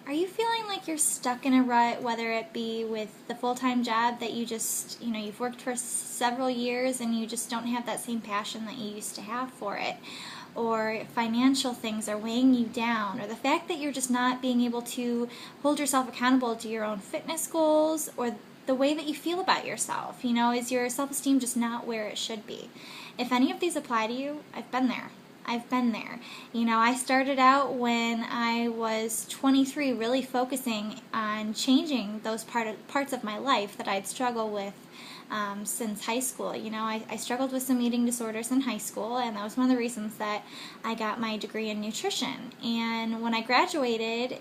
Are you feeling like you're stuck in a rut, whether it be with the full-time job that you just, you've worked for several years and you just don't have that same passion that you used to have for it? Or financial things are weighing you down, or the fact that you're just not being able to hold yourself accountable to your own fitness goals, or the way that you feel about yourself. Is your self-esteem just not where it should be? If any of these apply to you, I've been there. I've been there. I started out when I was 23 really focusing on changing those parts of my life that I'd struggled with since high school. I struggled with some eating disorders in high school, and that was one of the reasons that I got my degree in nutrition. And when I graduated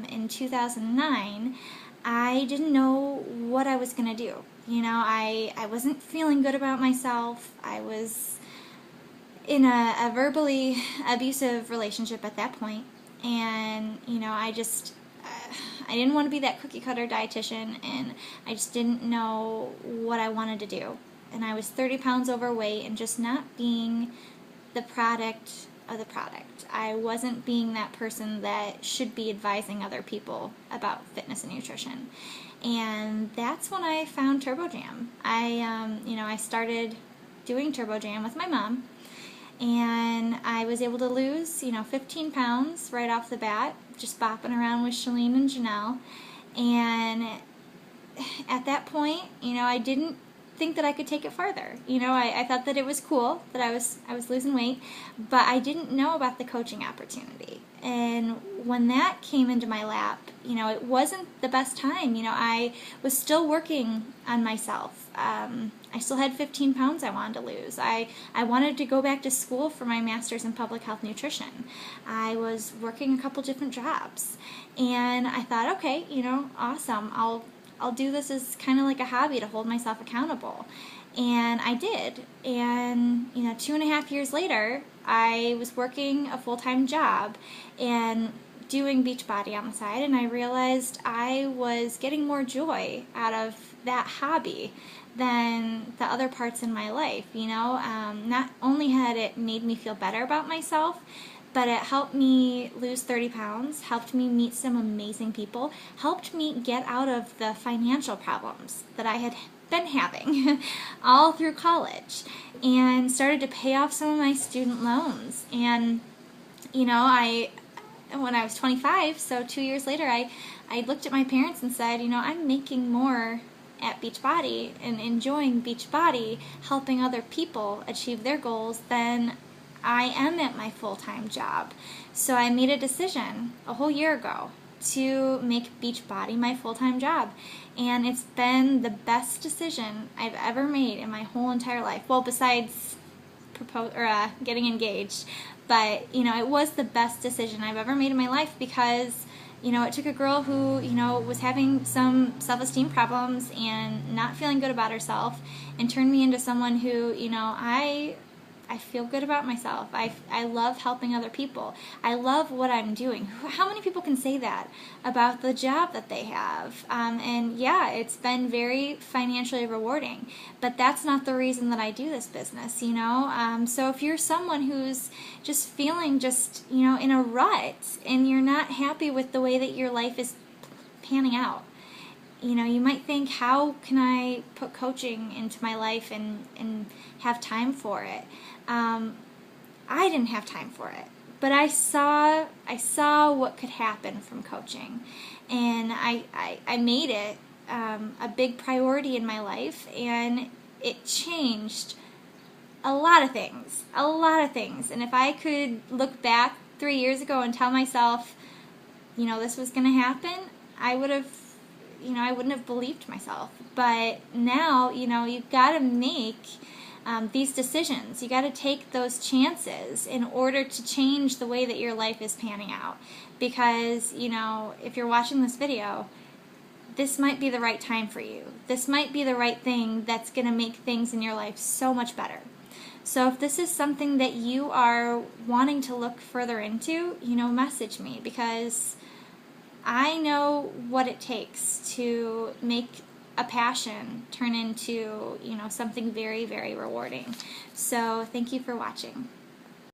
in 2009, I didn't know what I was going to do. I wasn't feeling good about myself. I was in a verbally abusive relationship at that point, and I didn't want to be that cookie cutter dietitian, and I just didn't know what I wanted to do. And I was 30 pounds overweight and just not being the product of the product. I wasn't being that person that should be advising other people about fitness and nutrition. And that's when I found TurboJam. I started doing TurboJam with my mom, and I was able to lose, 15 pounds right off the bat, just bopping around with Shalene and Janelle. And at that point, I didn't think that I could take it further. I thought that it was cool that I was losing weight, but I didn't know about the coaching opportunity. And when that came into my lap, it wasn't the best time. I was still working on myself. I still had 15 pounds I wanted to lose. I wanted to go back to school for my master's in public health nutrition. I was working a couple different jobs, and I thought, okay, awesome. I'll do this as kind of like a hobby to hold myself accountable. And I did. And 2.5 years later, I was working a full-time job and doing Beachbody on the side, and I realized I was getting more joy out of that hobby than the other parts in my life. Not only had it made me feel better about myself, but it helped me lose 30 pounds, helped me meet some amazing people, helped me get out of the financial problems that I had been having all through college, and started to pay off some of my student loans. And when I was 25, so 2 years later, I looked at my parents and said, I'm making more at Beachbody and enjoying Beachbody, helping other people achieve their goals, than I am at my full-time job. So I made a decision a whole year ago to make Beachbody my full-time job, and it's been the best decision I've ever made in my whole entire life. Well, besides getting engaged, but it was the best decision I've ever made in my life, because it took a girl who was having some self-esteem problems and not feeling good about herself, and turned me into someone who I feel good about myself. I love helping other people. I love what I'm doing. How many people can say that about the job that they have? And yeah, it's been very financially rewarding, but that's not the reason that I do this business, So if you're someone who's just feeling in a rut, and you're not happy with the way that your life is panning out, you might think, how can I put coaching into my life and have time for it? I didn't have time for it, but I saw what could happen from coaching, and I made it a big priority in my life, and it changed a lot of things. And if I could look back 3 years ago and tell myself, this was going to happen, I wouldn't have believed myself. But now, you've got to make these decisions. You got to take those chances in order to change the way that your life is panning out. Because, if you're watching this video, this might be the right time for you. This might be the right thing that's going to make things in your life so much better. So if this is something that you are wanting to look further into, message me, because I know what it takes to make a passion turn into, something very, very rewarding. So thank you for watching.